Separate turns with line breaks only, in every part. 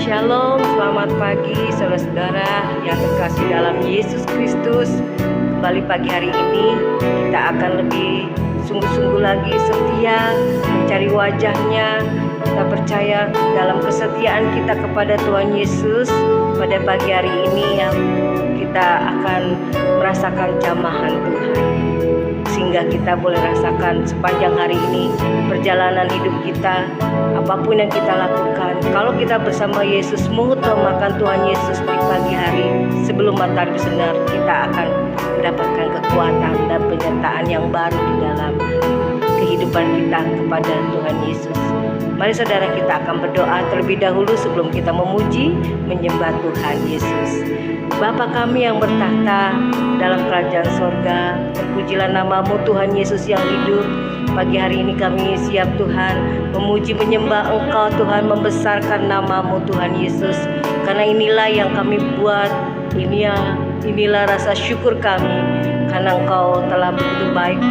Shalom, selamat pagi saudara-saudara yang terkasih dalam Yesus Kristus. Kembali pagi hari ini kita akan lebih sungguh-sungguh lagi setia mencari wajahnya. Kita percaya dalam kesetiaan kita kepada Tuhan Yesus. Pada pagi hari ini yang kita akan merasakan jamahan Tuhan, sehingga kita boleh rasakan sepanjang hari ini perjalanan hidup kita, apapun yang kita lakukan. Kalau kita bersama Yesus, mengutamakan Tuhan Yesus di pagi hari sebelum matahari bersinar, kita akan mendapatkan kekuatan dan penyertaan yang baru di dalam kehidupan kita kepada Tuhan Yesus. Mari saudara, kita akan berdoa terlebih dahulu sebelum kita memuji, menyembah Tuhan Yesus. Bapa kami yang bertahta dalam kerajaan sorga, terpujilah nama-Mu Tuhan Yesus yang hidup. Pagi hari ini kami siap Tuhan memuji menyembah Engkau Tuhan, membesarkan nama-Mu Tuhan Yesus. Karena inilah yang kami buat, inilah rasa syukur kami, karena Engkau telah begitu baik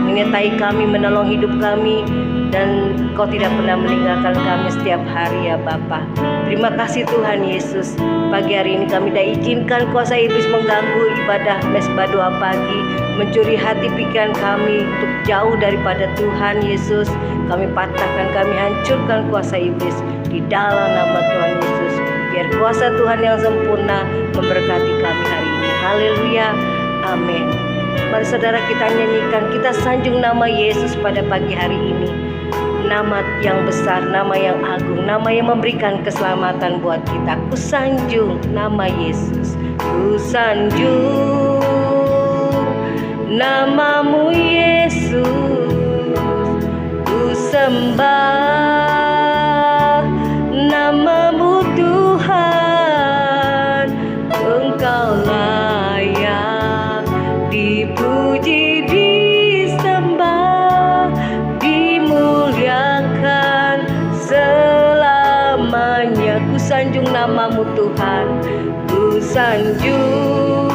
menyertai kami, menolong hidup kami, dan Engkau tidak pernah meninggalkan kami setiap hari ya Bapa. Terima kasih Tuhan Yesus. Pagi hari ini kami tidak izinkan kuasa iblis mengganggu ibadah mesbah doa pagi, mencuri hati pikiran kami untuk jauh daripada Tuhan Yesus. Kami patahkan, kami hancurkan kuasa iblis di dalam nama Tuhan Yesus. Biar kuasa Tuhan yang sempurna memberkati kami hari ini. Haleluya, amin. Mari saudara, kita nyanyikan, kita sanjung nama Yesus pada pagi hari ini. Nama yang besar, nama yang agung, nama yang memberikan keselamatan buat kita. Ku sanjung nama Yesus, ku sanjung nama-Mu Yesus, ku sembah nama-Mu Tuhan. Engkau layak dipuji, disembah, dimuliakan selamanya. Ku sanjung nama-Mu Tuhan, ku sanjung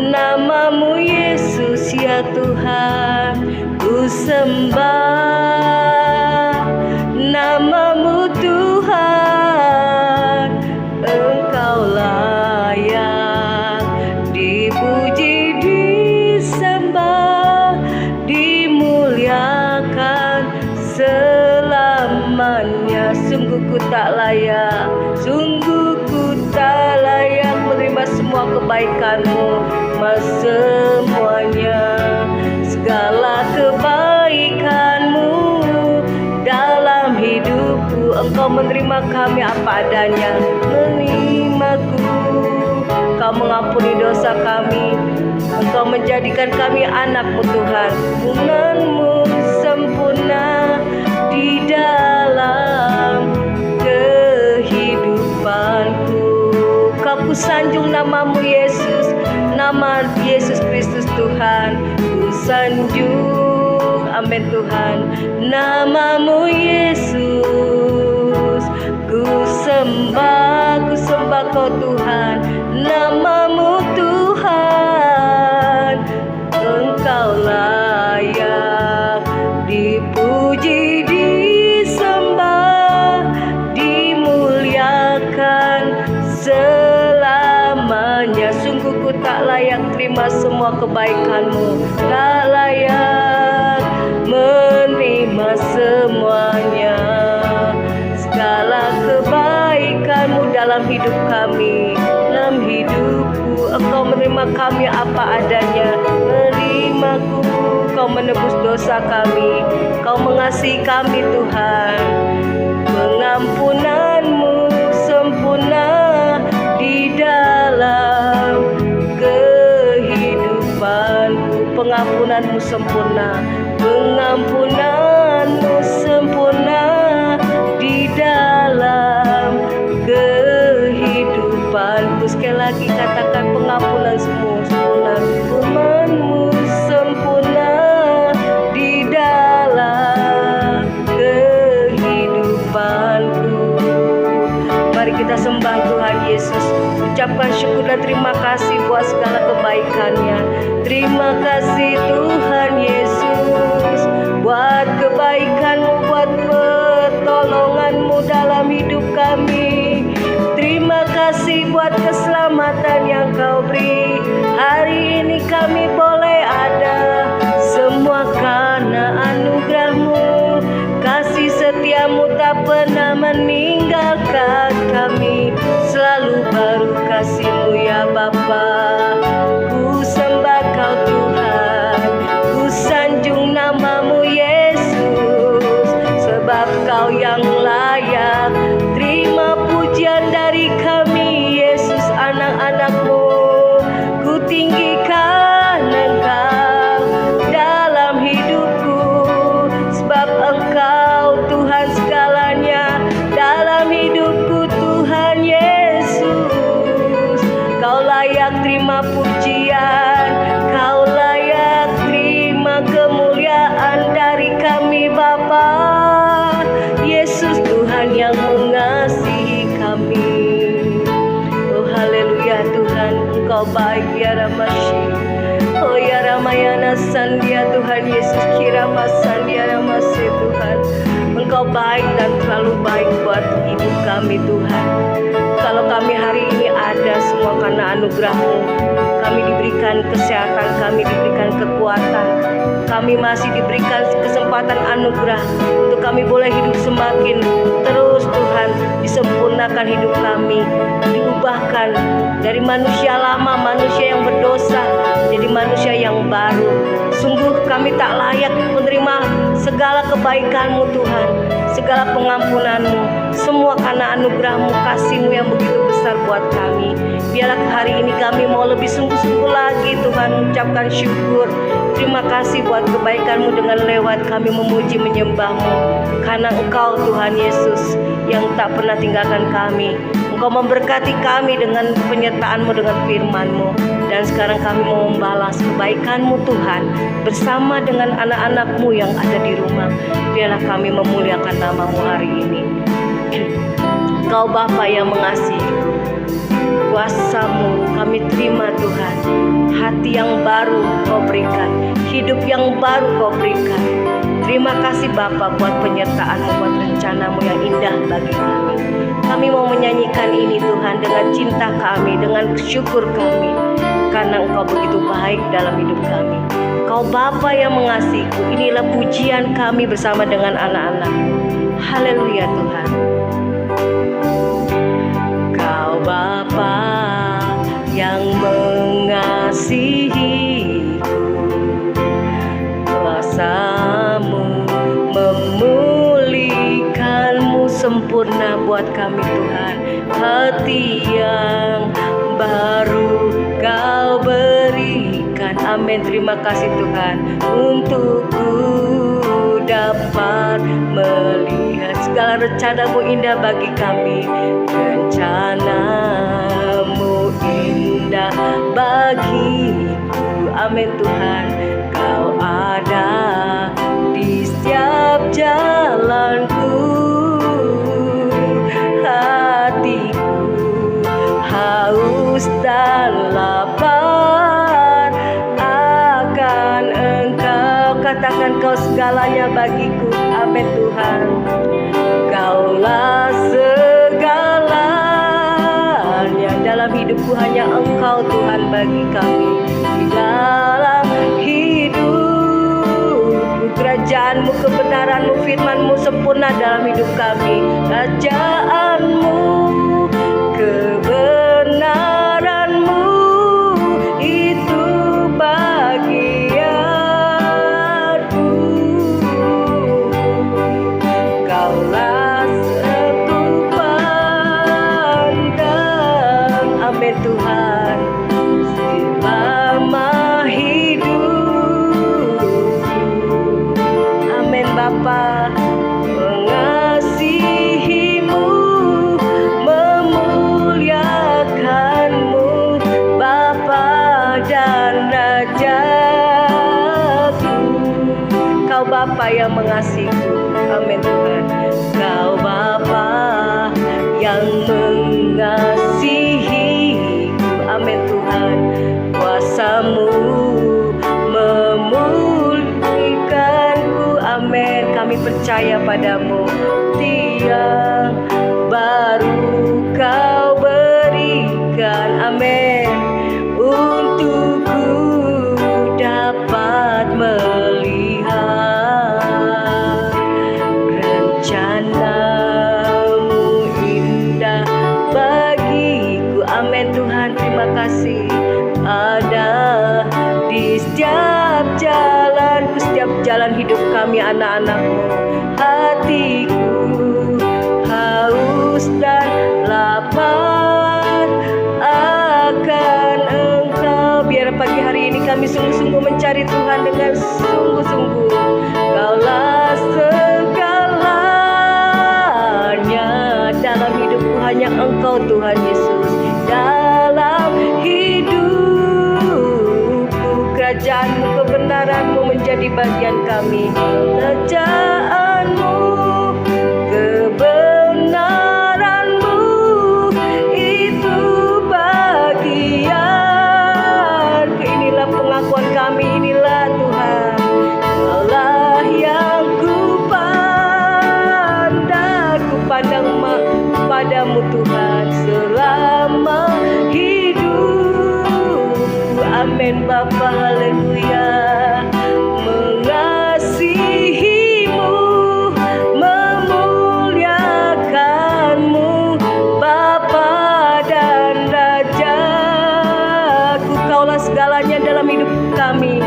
nama-Mu Yesus ya Tuhan. Ku sembah nama-Mu Tuhan. Engkau layak dipuji, disembah, dimuliakan selamanya. Sungguh ku tak layak, sungguh ku tak layak menerima semua kebaikan-Mu, Mas, semuanya. Segala kebaikan-Mu dalam hidupku, Engkau menerima kami apa adanya, menerimaku. Engkau mengampuni dosa kami, Engkau menjadikan kami anak-Mu Tuhan. Hubungan-Mu sempurna di dalam kehidupanku. Kau ku sanjung nama-Mu Yesus, nama Yesus Kristus Tuhan. Ku sanjung, amin Tuhan, nama-Mu Yesus. Ku sembah Kau Tuhan, nama-Mu Tuhan. Engkau layak dipuji, disembah, dimuliakan selamanya. Sungguh ku tak layak terima semua kebaikan-Mu, tak layak menerima semuanya. Segala kebaikan-Mu dalam hidup kami, dalam hidupku. Engkau menerima kami apa adanya, menerimaku. Kau menebus dosa kami, Kau mengasihi kami Tuhan. Pengampunan-Mu sempurna di dalam kehidupanku. Pengampunan-Mu sempurna, pengampunan-Mu sempurna di dalam kehidupanku. Sekali lagi katakan, pengampunan-Mu sempurna, firman-Mu sempurna di dalam kehidupanku. Mari kita sembah Tuhan Yesus, ucapkan syukur dan terima kasih buat segala kebaikan-Nya. Terima kasih Tuhan Yesus buat kebaikan-Mu, buat pertolongan-Mu dalam hidup kami. Kau beri. Hari ini kami boleh ada, semua karena anugerah-Mu. Kasih setiamu tak pernah meninggalkan kami, selalu baru kasih-Mu ya Bapa. Ku sembah Kau Tuhan, ku sanjung nama-Mu Yesus, sebab Kau yang layak terima pujian dari kami Yesus anak-anak-Mu. Ku tinggikan Engkau dalam hidupku, sebab Engkau Tuhan segalanya dalam hidupku Tuhan Yesus. Kau layak terima pujian, Kau layak terima kemuliaan dari kami Bapa. Yesus Tuhan yang mengasihi kami. Oh haleluya Tuhan, Engkau baik ya Ramashi. Oh ya Ramayana Sandia Tuhan Yesus Kirama Sandia Ramase Tuhan. Engkau baik dan terlalu baik buat hidup kami Tuhan. Kalau kami hari ini ada semua karena anugerah-Mu. Kami diberikan kesehatan, kami diberikan kekuatan, kami masih diberikan kesempatan anugerah untuk kami boleh hidup semakin terus Tuhan. Disempurnakan hidup kami, diubahkan dari manusia lama, manusia yang berdosa, jadi manusia yang baru. Sungguh kami tak layak menerima segala kebaikan-Mu Tuhan, segala pengampunan-Mu, semua karena anugerah-Mu, kasih-Mu yang begitu besar buat kami. Biarlah hari ini kami mau lebih sungguh-sungguh lagi Tuhan, mengucapkan syukur. Terima kasih buat kebaikan-Mu dengan lewat kami memuji menyembah-Mu, karena Engkau Tuhan Yesus yang tak pernah tinggalkan kami. Engkau memberkati kami dengan penyertaan-Mu, dengan firman-Mu. Dan sekarang kami mau membalas kebaikan-Mu Tuhan bersama dengan anak-anak-Mu yang ada di rumah. Biarlah kami memuliakan nama-Mu hari ini. Kau Bapa yang mengasihi, kuasa-Mu kami terima Tuhan. Hati yang baru Kau berikan, hidup yang baru Kau berikan. Terima kasih Bapa buat penyertaan-Mu, buat rencana-Mu yang indah bagi kami. Kami mau menyanyikan ini Tuhan dengan cinta kami, dengan syukur kami, karena Engkau begitu baik dalam hidup kami. Kau Bapa yang mengasihiku, inilah pujian kami bersama dengan anak-anak. Haleluya Tuhan. Kau Bapa yang mengasihiku, kuasa-Mu memulihkan-Mu sempurna buat kami Tuhan. Hati yang baru Kau berikan. Amin. Terima kasih Tuhan, untuk ku dapat melihat segala rencana-Mu indah bagi kami. Rencana-Mu indah bagiku. Amin Tuhan. Kau ada di setiap jalanku. Hatiku haus dan lapar akan Engkau. Katakan Kau segalanya bagiku. Amin Tuhan. Kaulah segalanya dalam hidupku, hanya Engkau Tuhan bagi kami. Di dalam hidupku, kerajaan-Mu, kebenaran-Mu, firman-Mu sempurna dalam hidup kami. Kerajaan-Mu, kebenaran-Mu, itu bagianku. Kaulah satu pandang. Amin Tuhan. Selama hidup. Amin Bapa. Mengasihi-Mu, memuliakan-Mu, Bapa dan Rajaku. Kau Bapa yang mengasihiku. Amin Tuhan. Kau Bapa yang mengasihiku. Amin Tuhan. Kuasa-Mu memulihkanku. Amin. Kami percaya padamu. Tiang baru Kau berikan. Amin. kami sungguh-sungguh mencari Tuhan dengan sungguh-sungguh. Kaulah segalanya dalam hidupku, hanya Engkau Tuhan Yesus. Dalam hidupku, kerajaan-Mu, kebenaran-Mu menjadi bagian kami. Kerajaan-Mu, kebenaran-Mu, itu bagian. Inilah pengakuan kami, inilah Tuhan. Allah yang kupandang padamu Tuhan selama hidup. Amin Bapa, haleluya. Mengasihimu, memuliakanmu, Bapa dan Raja. Kaulah segalanya dalam hidup kami.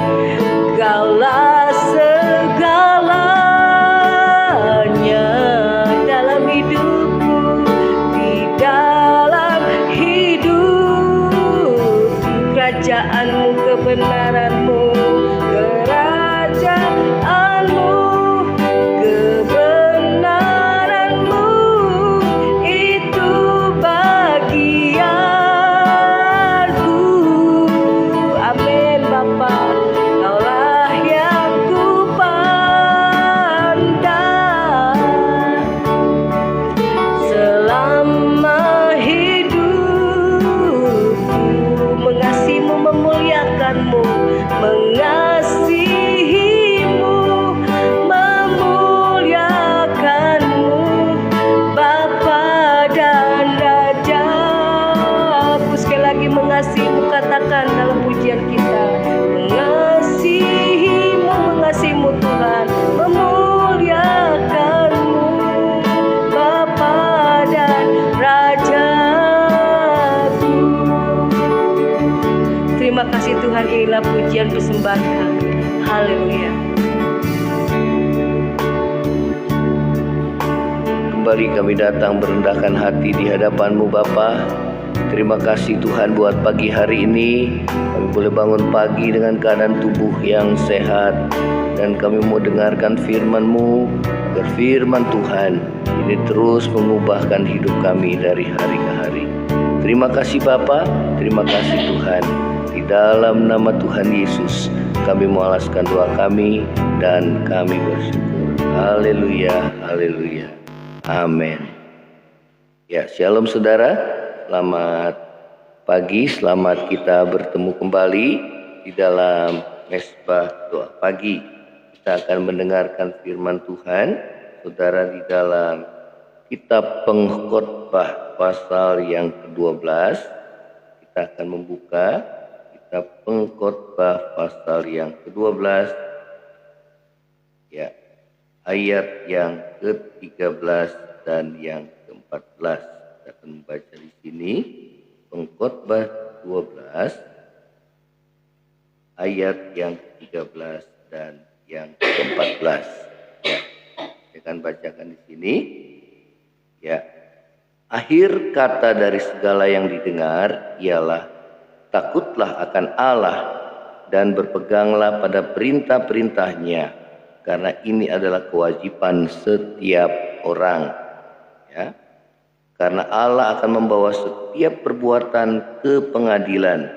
Kaulah segalanya dalam hidupku, di dalam hidup. Kerajaan-Mu, kebenaran-Mu, kerajaan-Mu, kebenaran-Mu, itu bagianku. Amin Bapa. Kaulah yang kupandang selama hidupku. Mengasihimu, memuliakanmu, mengasihimu, memuliakanmu, Bapa dan Raja. Aku sekali lagi mengasihimu, katakan dalam pujian kita. Mengasihimu Tuhan, memuliakanmu, Bapa dan Rajaku. Terima kasih Tuhan, inilah pujian persembahan kami. Haleluya.
Kembali kami datang merendahkan hati di hadapan-Mu Bapa. Terima kasih Tuhan buat pagi hari ini. Kami boleh bangun pagi dengan keadaan tubuh yang sehat. Dan kami mau dengarkan firman-Mu, agar firman Tuhan ini terus mengubahkan hidup kami dari hari ke hari. Terima kasih Bapa, terima kasih Tuhan. Di dalam nama Tuhan Yesus kami mengalaskan doa kami dan kami bersyukur. Haleluya, haleluya, amin. Ya, shalom saudara. Selamat pagi, selamat kita bertemu kembali di dalam mesbah doa pagi. Kita akan mendengarkan firman Tuhan, saudara, di dalam kitab Pengkhotbah pasal yang ke-12. Kita akan membuka kitab Pengkhotbah pasal yang ke-12, ya, ayat yang ke-13 dan yang ke-14. Kita akan membaca di sini Pengkhotbah 12 ayat yang ke-13 dan yang ke-14. Ya, saya akan bacakan di sini. Ya, akhir kata dari segala yang didengar ialah takutlah akan Allah dan berpeganglah pada perintah-perintahnya, karena ini adalah kewajiban setiap orang. Ya. Karena Allah akan membawa setiap perbuatan ke pengadilan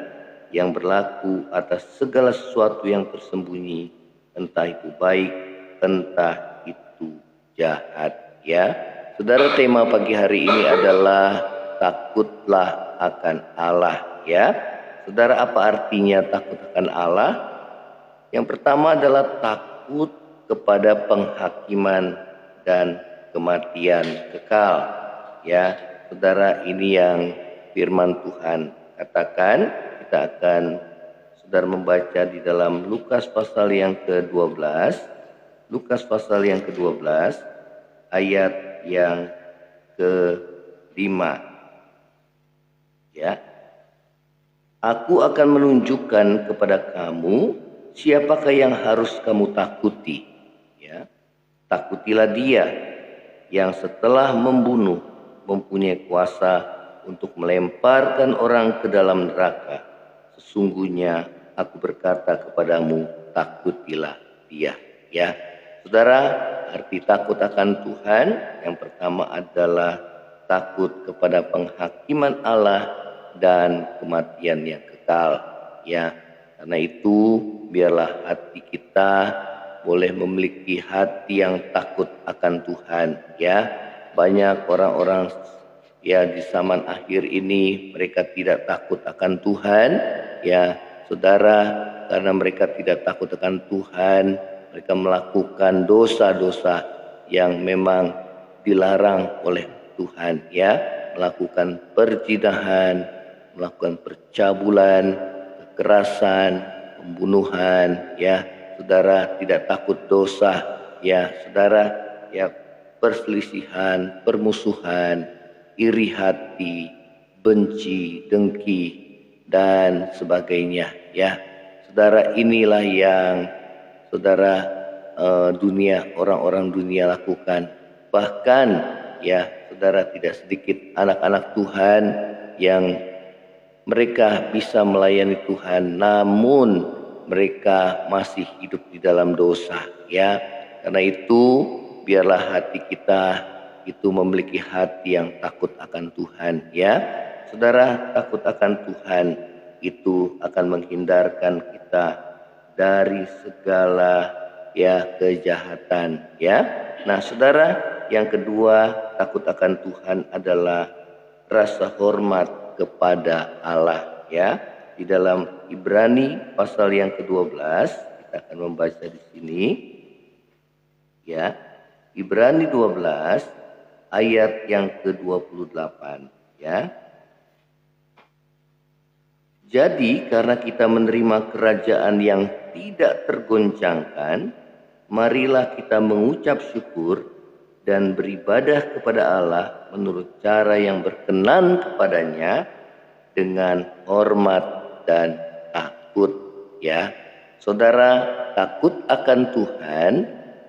yang berlaku atas segala sesuatu yang tersembunyi, entah itu baik, entah itu jahat. Ya, saudara, tema pagi hari ini adalah takutlah akan Allah. Ya, saudara, apa artinya takut akan Allah? Yang pertama adalah takut kepada penghakiman dan kematian kekal. Ya, saudara, ini yang firman Tuhan katakan. Kita akan saudara membaca di dalam Lukas pasal yang ke-12. Lukas pasal yang ke-12 ayat yang ke-5. Ya. Aku akan menunjukkan kepada kamu siapakah yang harus kamu takuti. Ya. Takutilah Dia yang setelah membunuh mempunyai kuasa untuk melemparkan orang ke dalam neraka. Sesungguhnya aku berkata kepadamu, takutilah dia. Ya, saudara, arti takut akan Tuhan yang pertama adalah takut kepada penghakiman Allah dan kematian yang kekal. Ya, karena itu biarlah hati kita boleh memiliki hati yang takut akan Tuhan. Ya, banyak orang-orang ya di zaman akhir ini mereka tidak takut akan Tuhan. Ya, saudara, karena mereka tidak takut akan Tuhan, mereka melakukan dosa-dosa yang memang dilarang oleh Tuhan. Ya, melakukan perzinahan, melakukan percabulan, kekerasan, pembunuhan. Ya, saudara, tidak takut dosa. Ya, saudara, ya, perselisihan, permusuhan, iri hati, benci, dengki, dan sebagainya. Ya, saudara, inilah yang saudara dunia, orang-orang dunia lakukan. Bahkan ya, saudara, tidak sedikit anak-anak Tuhan yang mereka bisa melayani Tuhan, namun mereka masih hidup di dalam dosa. Ya, karena itu biarlah hati kita itu memiliki hati yang takut akan Tuhan. Ya, saudara, takut akan Tuhan itu akan menghindarkan kita dari segala ya kejahatan. Ya, nah saudara, yang kedua, takut akan Tuhan adalah rasa hormat kepada Allah. Ya, di dalam Ibrani pasal yang ke-12 kita akan membaca di sini. Ya, Ibrani 12 ayat yang ke-28. Ya, jadi karena kita menerima kerajaan yang tidak tergoncangkan, marilah kita mengucap syukur dan beribadah kepada Allah menurut cara yang berkenan kepadanya dengan hormat dan takut. Ya, saudara, takut akan Tuhan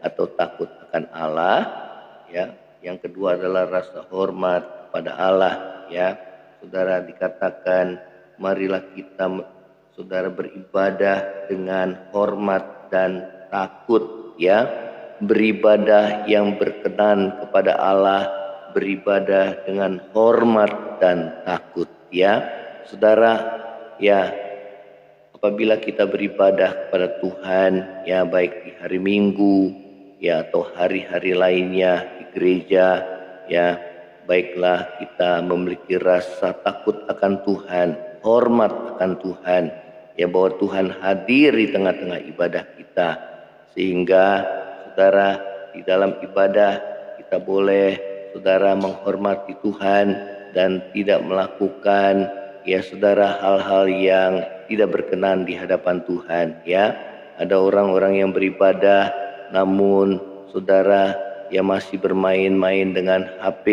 atau takut akan Allah. Ya, yang kedua adalah rasa hormat kepada Allah. Ya, saudara, dikatakan marilah kita saudara beribadah dengan hormat dan takut. Ya, beribadah yang berkenan kepada Allah, beribadah dengan hormat dan takut. Ya, saudara, ya, apabila kita beribadah kepada Tuhan, ya baik di hari Minggu ya atau hari-hari lainnya di gereja, ya baiklah kita memiliki rasa takut akan Tuhan, hormat akan Tuhan, ya bahwa Tuhan hadir di tengah-tengah ibadah kita, sehingga saudara di dalam ibadah kita boleh saudara menghormati Tuhan dan tidak melakukan ya saudara hal-hal yang tidak berkenan di hadapan Tuhan. Ya, ada orang-orang yang beribadah namun saudara ya masih bermain-main dengan HP,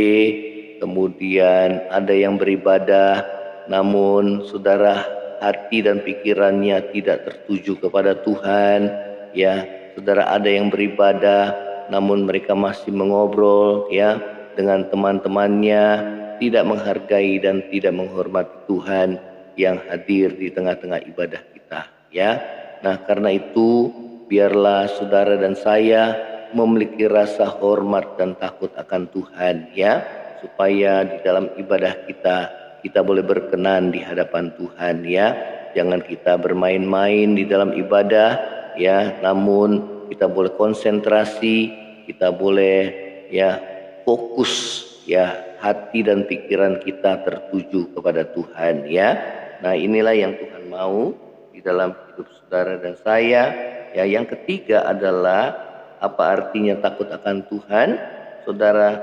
kemudian ada yang beribadah namun saudara hati dan pikirannya tidak tertuju kepada Tuhan. Ya, saudara, ada yang beribadah namun mereka masih mengobrol ya dengan teman-temannya, tidak menghargai dan tidak menghormati Tuhan yang hadir di tengah-tengah ibadah kita. Ya, nah karena itu biarlah saudara dan saya memiliki rasa hormat dan takut akan Tuhan, ya, supaya di dalam ibadah kita boleh berkenan di hadapan Tuhan, ya. Jangan kita bermain-main di dalam ibadah, ya, namun kita boleh konsentrasi, kita boleh ya fokus, ya, hati dan pikiran kita tertuju kepada Tuhan, ya. Nah, inilah yang Tuhan mau di dalam hidup saudara dan saya. Ya, yang ketiga adalah apa artinya takut akan Tuhan? Saudara,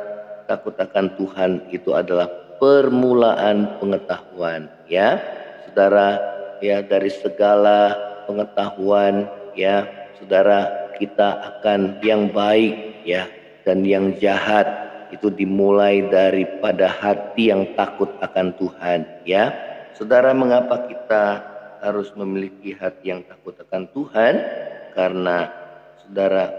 takut akan Tuhan itu adalah permulaan pengetahuan, ya. Saudara, ya, dari segala pengetahuan, ya, saudara, kita akan yang baik, ya, dan yang jahat itu dimulai daripada hati yang takut akan Tuhan, ya. Saudara, mengapa kita harus memiliki hati yang takut akan Tuhan? Karena saudara,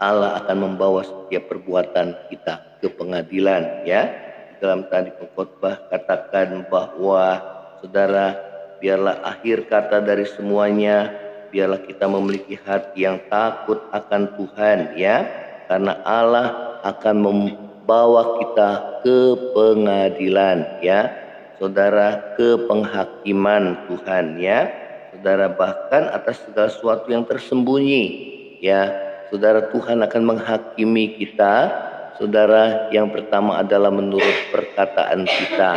Allah akan membawa setiap perbuatan kita ke pengadilan, ya. Dalam tadi pengkhotbah katakan bahwa saudara, biarlah akhir kata dari semuanya, biarlah kita memiliki hati yang takut akan Tuhan ya, karena Allah akan membawa kita ke pengadilan ya, saudara, ke penghakiman Tuhan ya, saudara, bahkan atas segala sesuatu yang tersembunyi ya, saudara. Tuhan akan menghakimi kita, saudara. Yang pertama adalah menurut perkataan kita.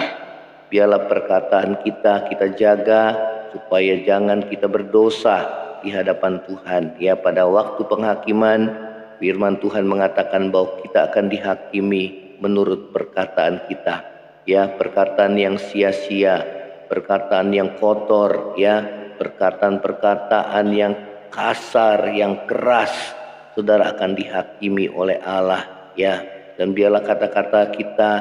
Biarlah perkataan kita jaga supaya jangan kita berdosa di hadapan Tuhan ya. Pada waktu penghakiman, firman Tuhan mengatakan bahwa kita akan dihakimi menurut perkataan kita ya, perkataan yang sia-sia, perkataan yang kotor ya, perkataan-perkataan yang kasar, yang keras, saudara, akan dihakimi oleh Allah ya. Dan biarlah kata-kata kita,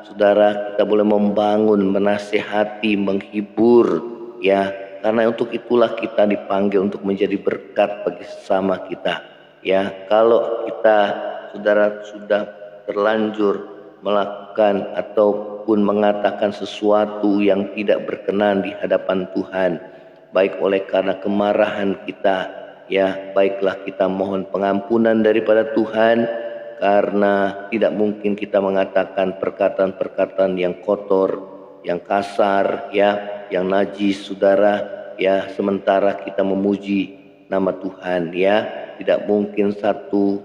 saudara, kita boleh membangun, menasehati, menghibur ya, karena untuk itulah kita dipanggil untuk menjadi berkat bagi sesama kita ya. Kalau kita, saudara, sudah terlanjur melakukan ataupun mengatakan sesuatu yang tidak berkenan di hadapan Tuhan, baik oleh karena kemarahan kita ya, baiklah kita mohon pengampunan daripada Tuhan, karena tidak mungkin kita mengatakan perkataan-perkataan yang kotor, yang kasar ya, yang najis, saudara ya, sementara kita memuji nama Tuhan ya. Tidak mungkin satu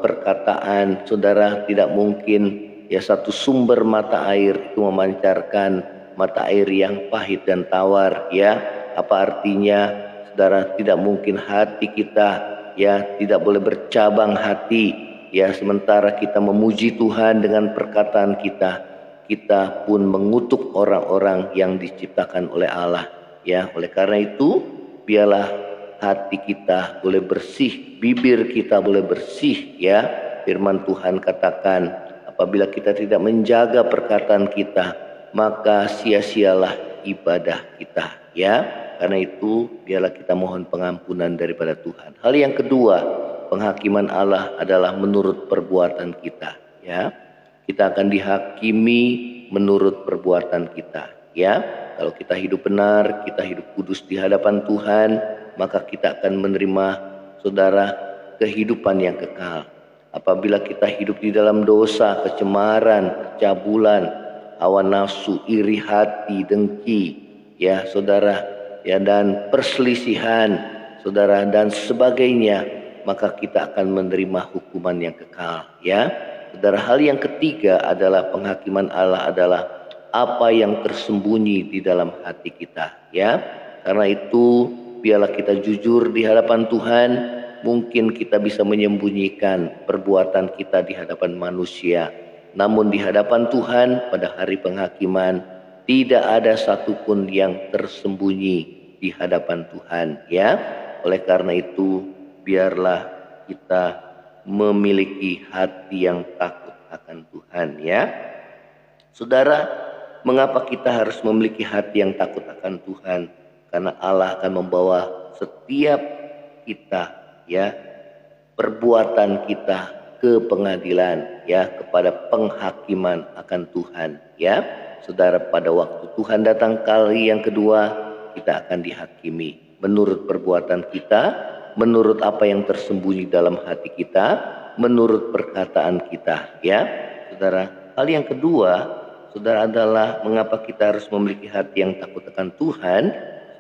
perkataan, saudara, tidak mungkin ya satu sumber mata air itu memancarkan mata air yang pahit dan tawar ya. Apa artinya, saudara? Tidak mungkin hati kita ya, tidak boleh bercabang hati ya, sementara kita memuji Tuhan dengan perkataan kita, kita pun mengutuk orang-orang yang diciptakan oleh Allah ya. Oleh karena itu, biarlah hati kita boleh bersih, bibir kita boleh bersih ya. Firman Tuhan katakan, apabila kita tidak menjaga perkataan kita, maka sia-sialah ibadah kita ya. Karena itu biarlah kita mohon pengampunan daripada Tuhan. Hal yang kedua, penghakiman Allah adalah menurut perbuatan kita ya. Kita akan dihakimi menurut perbuatan kita ya. Kalau kita hidup benar, kita hidup kudus di hadapan Tuhan, maka kita akan menerima, saudara, kehidupan yang kekal. Apabila kita hidup di dalam dosa, kecemaran, kecabulan, hawa nafsu, iri hati, dengki ya, saudara ya, dan perselisihan, saudara, dan sebagainya, maka kita akan menerima hukuman yang kekal ya. Saudara, hal yang ketiga adalah penghakiman Allah adalah apa yang tersembunyi di dalam hati kita ya. Karena itu biarlah kita jujur di hadapan Tuhan. Mungkin kita bisa menyembunyikan perbuatan kita di hadapan manusia, namun di hadapan Tuhan pada hari penghakiman tidak ada satupun yang tersembunyi di hadapan Tuhan ya. Oleh karena itu biarlah kita memiliki hati yang takut akan Tuhan ya. Saudara, mengapa kita harus memiliki hati yang takut akan Tuhan? Karena Allah akan membawa setiap kita ya, perbuatan kita ke pengadilan ya, kepada penghakiman akan Tuhan ya. Saudara, pada waktu Tuhan datang kali yang kedua, kita akan dihakimi menurut perbuatan kita, menurut apa yang tersembunyi dalam hati kita, menurut perkataan kita ya. Saudara, hal yang kedua, saudara, adalah mengapa kita harus memiliki hati yang takut akan Tuhan.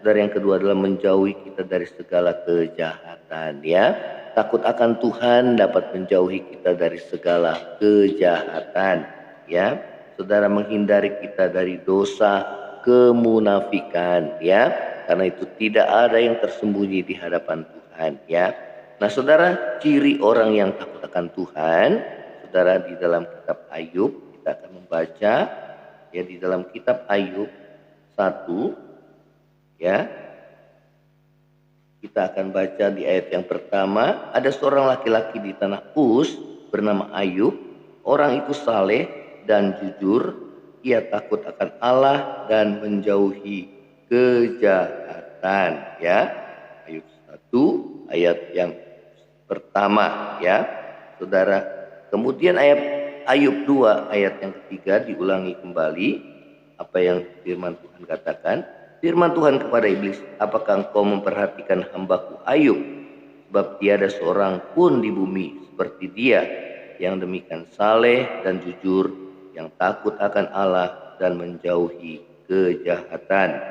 Saudara, yang kedua adalah menjauhi kita dari segala kejahatan ya. Takut akan Tuhan dapat menjauhi kita dari segala kejahatan ya. Saudara, menghindari kita dari dosa kemunafikan ya. Karena itu tidak ada yang tersembunyi di hadapan Tuhan ya. Nah, saudara, ciri orang yang takut akan Tuhan, saudara, di dalam kitab Ayub kita akan membaca ya, di dalam kitab Ayub 1 ya, kita akan baca di ayat yang pertama. Ada seorang laki-laki di tanah Uz bernama Ayub. Orang itu saleh dan jujur. Ia takut akan Allah dan menjauhi kejahatan ya. Ayub 1 ayat yang pertama ya, saudara. Kemudian Ayub 2 ayat yang ketiga diulangi kembali apa yang firman Tuhan katakan. Firman Tuhan kepada iblis, apakah engkau memperhatikan hambaku Ayub? Sebab tiada seorang pun di bumi seperti dia, yang demikian saleh dan jujur, yang takut akan Allah dan menjauhi kejahatan.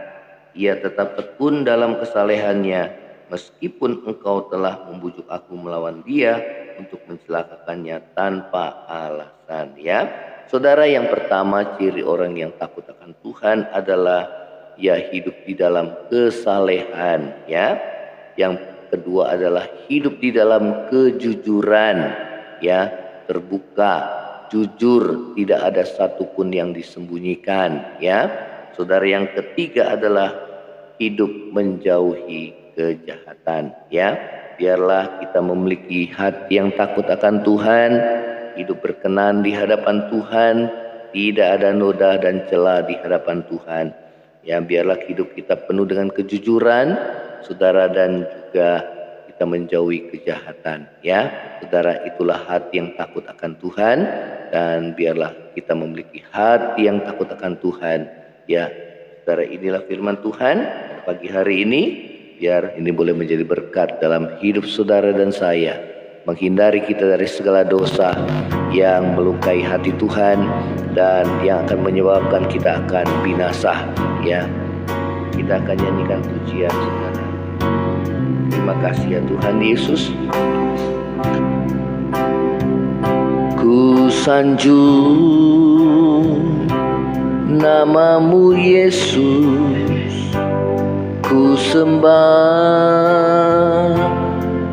Ia tetap tekun dalam kesalehannya, meskipun engkau telah membujuk aku melawan dia untuk mencelakakannya tanpa alasan. Ya, saudara, yang pertama ciri orang yang takut akan Tuhan adalah ya hidup di dalam kesalehan. Ya, yang kedua adalah hidup di dalam kejujuran. Ya, terbuka, jujur, tidak ada satupun yang disembunyikan. Ya, saudara, yang ketiga adalah hidup menjauhi kejahatan. Ya, biarlah kita memiliki hati yang takut akan Tuhan, hidup berkenan di hadapan Tuhan, tidak ada noda dan celah di hadapan Tuhan. Ya, biarlah hidup kita penuh dengan kejujuran, saudara, dan juga kita menjauhi kejahatan. Ya, saudara, itulah hati yang takut akan Tuhan, dan biarlah kita memiliki hati yang takut akan Tuhan. Ya, saudara, inilah firman Tuhan pagi hari ini. Biar ini boleh menjadi berkat dalam hidup saudara dan saya, menghindari kita dari segala dosa yang melukai hati Tuhan dan yang akan menyebabkan kita akan binasa. Ya, kita akan nyanyikan pujian, saudara. Terima kasih ya Tuhan Yesus. Ku sanjung namamu Yesus, ku sembah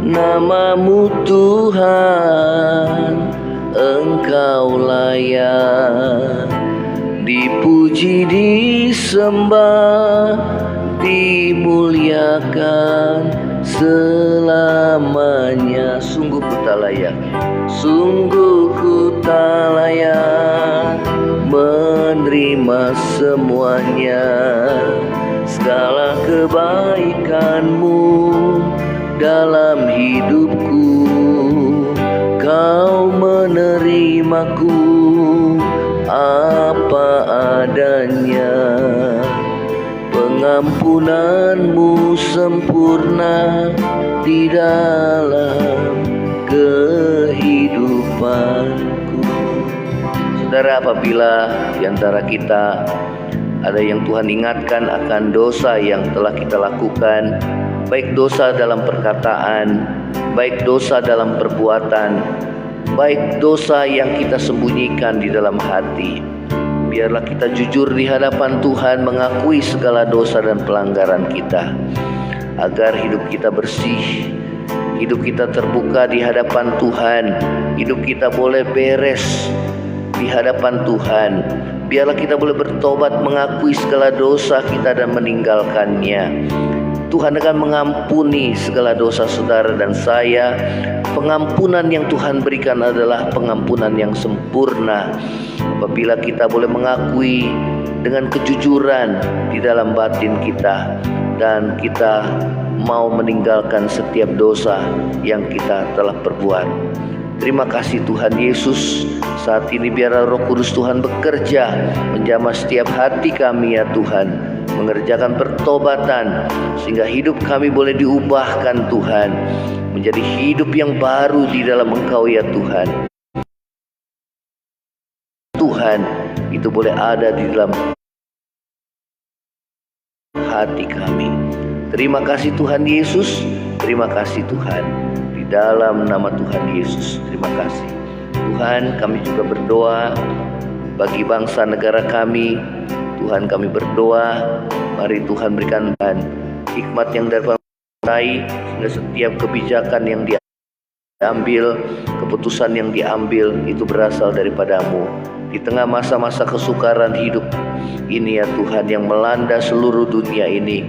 namamu Tuhan. Engkau layak dipuji, disembah, dimuliakan selamanya. Sungguh ku tak layak, sungguh ku tak layak menerima semuanya. Segala kebaikanmu dalam hidupku, kau menerimaku apa adanya. Pengampunanmu sempurna di dalam kehidupanku. Saudara, apabila di antara kita ada yang Tuhan ingatkan akan dosa yang telah kita lakukan, baik dosa dalam perkataan, baik dosa dalam perbuatan, baik dosa yang kita sembunyikan di dalam hati, biarlah kita jujur di hadapan Tuhan, mengakui segala dosa dan pelanggaran kita, agar hidup kita bersih, hidup kita terbuka di hadapan Tuhan, hidup kita boleh beres di hadapan Tuhan. Biarlah kita boleh bertobat, mengakui segala dosa kita dan meninggalkannya. Tuhan akan mengampuni segala dosa saudara dan saya. Pengampunan yang Tuhan berikan adalah pengampunan yang sempurna. Apabila kita boleh mengakui dengan kejujuran di dalam batin kita, dan kita mau meninggalkan setiap dosa yang kita telah perbuat. Terima kasih Tuhan Yesus. Saat ini biarlah Roh Kudus Tuhan bekerja menjamah setiap hati kami ya Tuhan, mengerjakan pertobatan sehingga hidup kami boleh diubahkan Tuhan, menjadi hidup yang baru di dalam Engkau ya Tuhan. Tuhan itu boleh ada di dalam hati kami. Terima kasih Tuhan Yesus. Terima kasih Tuhan. Di dalam nama Tuhan Yesus, terima kasih Tuhan. Kami juga berdoa bagi bangsa negara kami. Tuhan, kami berdoa, mari Tuhan berikan hikmat yang dapat sehingga setiap kebijakan yang diambil, keputusan yang diambil itu berasal daripadamu. Di tengah masa-masa kesukaran hidup ini ya Tuhan yang melanda seluruh dunia ini,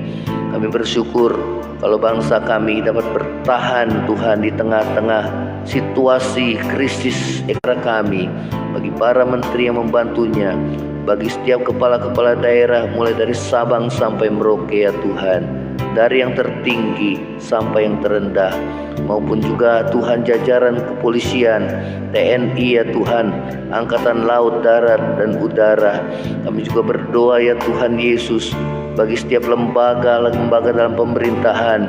kami bersyukur kalau bangsa kami dapat bertahan Tuhan di tengah-tengah situasi krisis era kami. Bagi para menteri yang membantunya, bagi setiap kepala-kepala daerah mulai dari Sabang sampai Merauke ya Tuhan, dari yang tertinggi sampai yang terendah, maupun juga Tuhan jajaran kepolisian, TNI ya Tuhan, Angkatan Laut, Darat dan Udara. Kami juga berdoa ya Tuhan Yesus, bagi setiap lembaga dalam pemerintahan,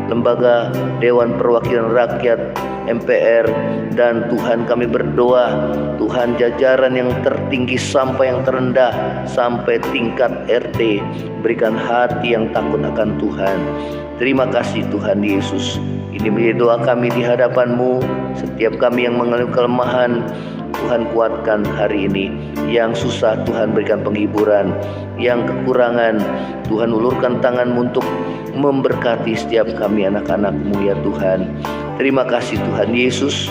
lembaga Dewan Perwakilan Rakyat, MPR, dan Tuhan kami berdoa, Tuhan jajaran yang tertinggi sampai yang terendah, sampai tingkat RT, berikan hati yang takut akan Tuhan. Terima kasih Tuhan Yesus. Ini menjadi doa kami di hadapan-Mu. Setiap kami yang mengalami kelemahan, Tuhan kuatkan hari ini. Yang susah Tuhan berikan penghiburan, yang kekurangan Tuhan ulurkan tangan-Mu untuk memberkati setiap kami anak-anak-Mu ya Tuhan. Terima kasih Tuhan Yesus.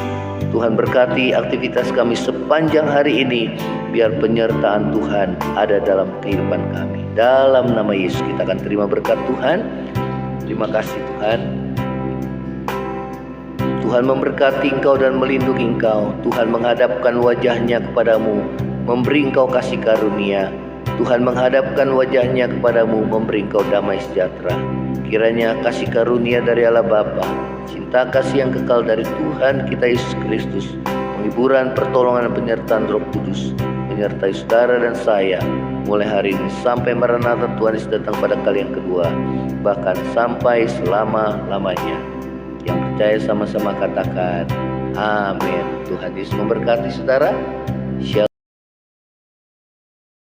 Tuhan berkati aktivitas kami sepanjang hari ini, biar penyertaan Tuhan ada dalam kehidupan kami. Dalam nama Yesus kita akan terima berkat Tuhan. Terima kasih Tuhan. Tuhan memberkati engkau dan melindungi engkau. Tuhan menghadapkan wajahnya kepadamu, memberi engkau kasih karunia. Tuhan menghadapkan wajahnya kepadamu, memberi engkau damai sejahtera. Kiranya kasih karunia dari Allah Bapa, cinta kasih yang kekal dari Tuhan kita Yesus Kristus, penghiburan, pertolongan, dan penyertaan Roh Kudus menyertai saudara dan saya mulai hari ini sampai Maranatha Tuhan Yesus datang pada kali yang kedua, bahkan sampai selama-lamanya. Yang percaya sama-sama katakan amin. Tuhan Yesus memberkati saudara. Shalom.